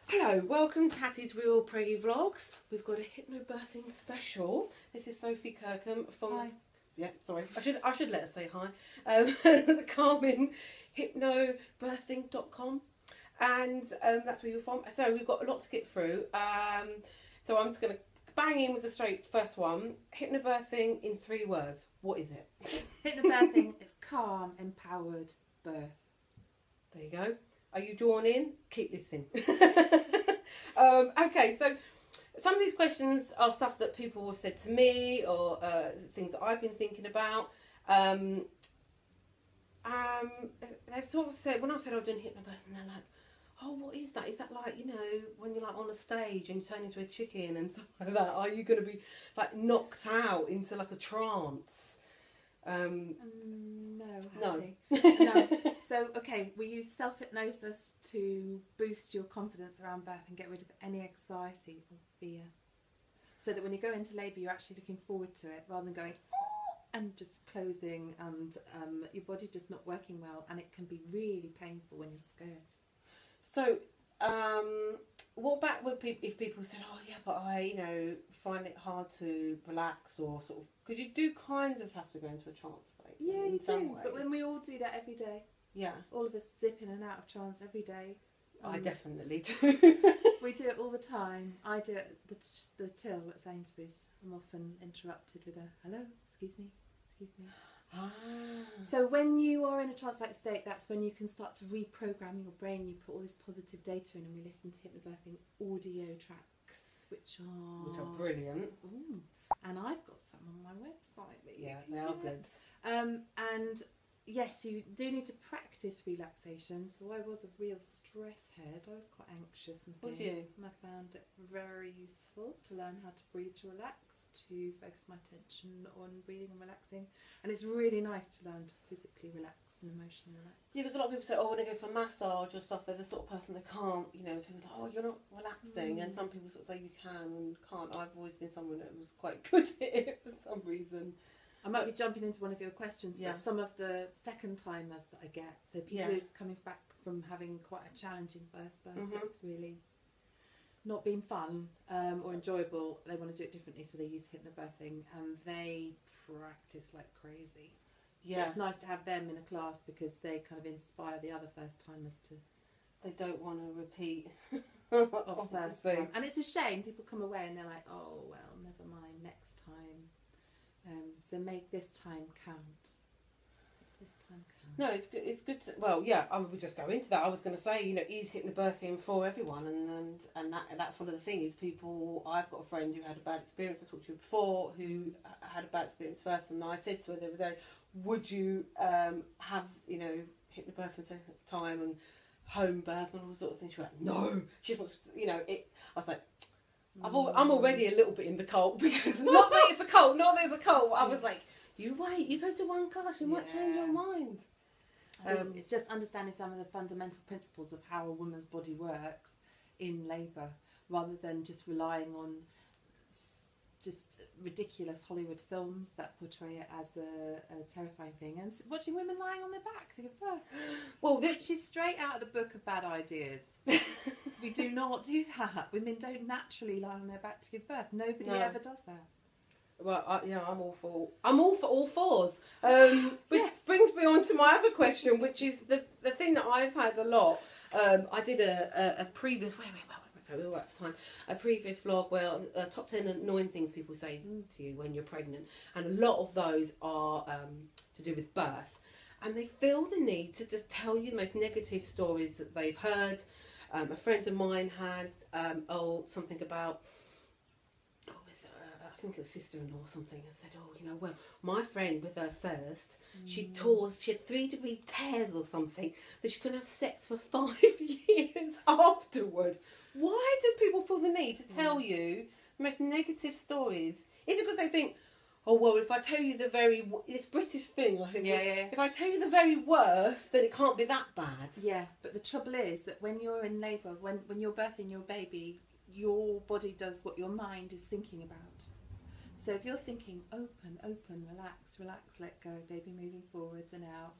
Hello, welcome to Hattys Real Preggy Vlogs. We've got a hypnobirthing special. This is Sophie Kirkham from... Hi. Yeah, sorry. I should let her say hi. The Carmen Hypnobirthing.com, and that's where you're from. So we've got a lot to get through. So I'm just going to bang in with the straight first one. Hypnobirthing in 3 words. What is it? Hypnobirthing is calm, empowered birth. There you go. Are you drawn in? Keep listening. Okay, so some of these questions are stuff that people have said to me, or things that I've been thinking about. They've sort of said, when I said I was doing hypnobirthing, they're like, oh, what is that? Is that like, you know, when you're like on a stage and you turn into a chicken and stuff like that? Are you going to be like knocked out into like a trance? No, Hattie. No. So, okay, we use self-hypnosis to boost your confidence around birth and get rid of any anxiety or fear. So that when you go into labour, you're actually looking forward to it rather than going, oh, and just closing and your body just not working well, and it can be really painful when you're scared. So, what about with people, if people said, oh yeah, but I, you know, find it hard to relax, or sort of, because you do kind of have to go into a trance state. Yeah, in you some do. way. But when we all do that every day, yeah, all of us zip in and out of trance every day. I definitely do. We do it all the time. I do it at the till at Sainsbury's. I'm often interrupted with a hello, excuse me, excuse me. Ah. So when you are in a trance-like state, that's when you can start to reprogram your brain. You put all this positive data in, and we listen to hypnobirthing audio tracks, which are brilliant. Ooh. And I've got some on my website. That Yeah, they are good. And yes, you do need to practice relaxation. So I was a real stress head. I was quite anxious and things. Was you? And I found it very useful to learn how to breathe to relax, to focus my attention on breathing and relaxing. And it's really nice to learn to physically relax and emotionally relax. Yeah, because a lot of people say, oh, when they go for massage or stuff, they're the sort of person that can't, you know, people are like, oh, you're not relaxing. And some people sort of say you can and can't. I've always been someone that was quite good at it for some reason. I might be jumping into one of your questions, yeah. But some of the second timers that I get, so people who's coming back from having quite a challenging first birth, that's really not been fun or enjoyable, they want to do it differently, so they use hypnobirthing and they practice like crazy. Yeah. So it's nice to have them in a class because they kind of inspire the other first timers to... They don't want to repeat of first time. And it's a shame, people come away and they're like, oh, well, never mind, next time. So make this time count. This time count. No, it's good. It's good. Well, yeah, I would just go into that. I was going to say, you know, is hypnobirthing for everyone? And that's one of the things. People, I've got a friend who had a bad experience. I talked to you before, who had a bad experience first, and I said to her the other day, would you have, you know, hypnobirthing second time and home birth and all sorts of things? She was like, no. She wants, you know, it. I was like, I'm already a little bit in the cult, because not that it's a cult, not that it's a cult. I was like, you wait, you go to one class, you might change your mind. It's just understanding some of the fundamental principles of how a woman's body works in labour, rather than just relying on just ridiculous Hollywood films that portray it as a terrifying thing, and watching women lying on their back to give birth. Well, which is straight out of the book of bad ideas. We do not do that. Women don't naturally lie on their back to give birth. Nobody ever does that. Well, yeah, I'm all for all fours. Which brings me on to my other question, which is the thing that I've had a lot. I did a previous we were out of time. A previous vlog where top 10 annoying things people say to you when you're pregnant, and a lot of those are to do with birth, and they feel the need to just tell you the most negative stories that they've heard. A friend of mine had something about, I think it was sister-in-law or something, and said, oh, you know, well, my friend with her first, she had 3-degree tears or something, that she couldn't have sex for 5 years afterward. Why do people feel the need to tell you the most negative stories? Is it because they think, oh, well, if I tell you this British thing, I think, if I tell you the very worst, then it can't be that bad. Yeah, but the trouble is that when you're in labour, when you're birthing your baby, your body does what your mind is thinking about. So if you're thinking open, relax, let go, baby moving forwards and out,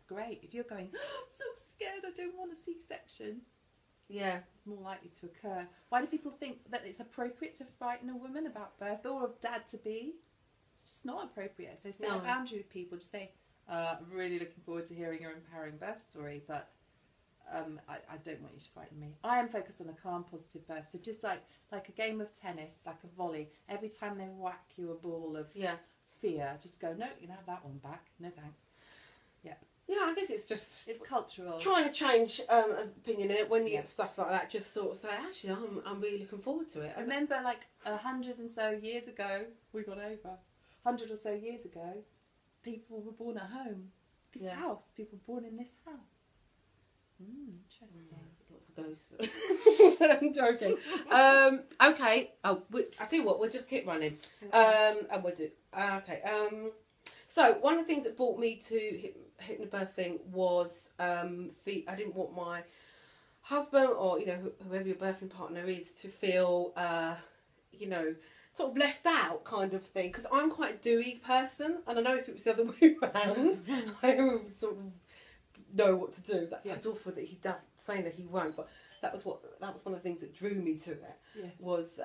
great. If you're going, oh, I'm so scared, I don't want a C-section, Yeah. It's more likely to occur. Why do people think that it's appropriate to frighten a woman about birth or a dad to be? It's just not appropriate. So set a boundary with people. Just say, I'm really looking forward to hearing your empowering birth story, but I don't want you to frighten me. I am focused on a calm, positive birth. So just like a game of tennis, like a volley, every time they whack you a ball of fear, just go, no, you can have that one back. No thanks. Yeah. Yeah, I guess it's just... It's cultural. Trying to change opinion in it when you get stuff like that, just sort of say, actually, I'm really looking forward to it. I remember like 100 and so years ago, we got over, 100 or so years ago, people were born at home. This house, people were born in this house. Interesting. Lots of ghosts. I'm joking. Okay. Oh, I tell you what, we'll just keep running. And we'll do... okay. So, one of the things that brought me to hypnobirthing was I didn't want my husband or, you know, whoever your birthing partner is to feel, you know, sort of left out kind of thing. Because I'm quite a doing person. And I know if it was the other way around, I would sort of know what to do. That's awful that he does, saying that he won't. But that was one of the things that drew me to it. Yes. Was...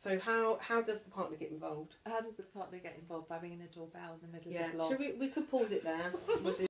so how does the partner get involved? How does the partner get involved? By ringing the doorbell in the middle of the vlog? We could pause it there. We'll do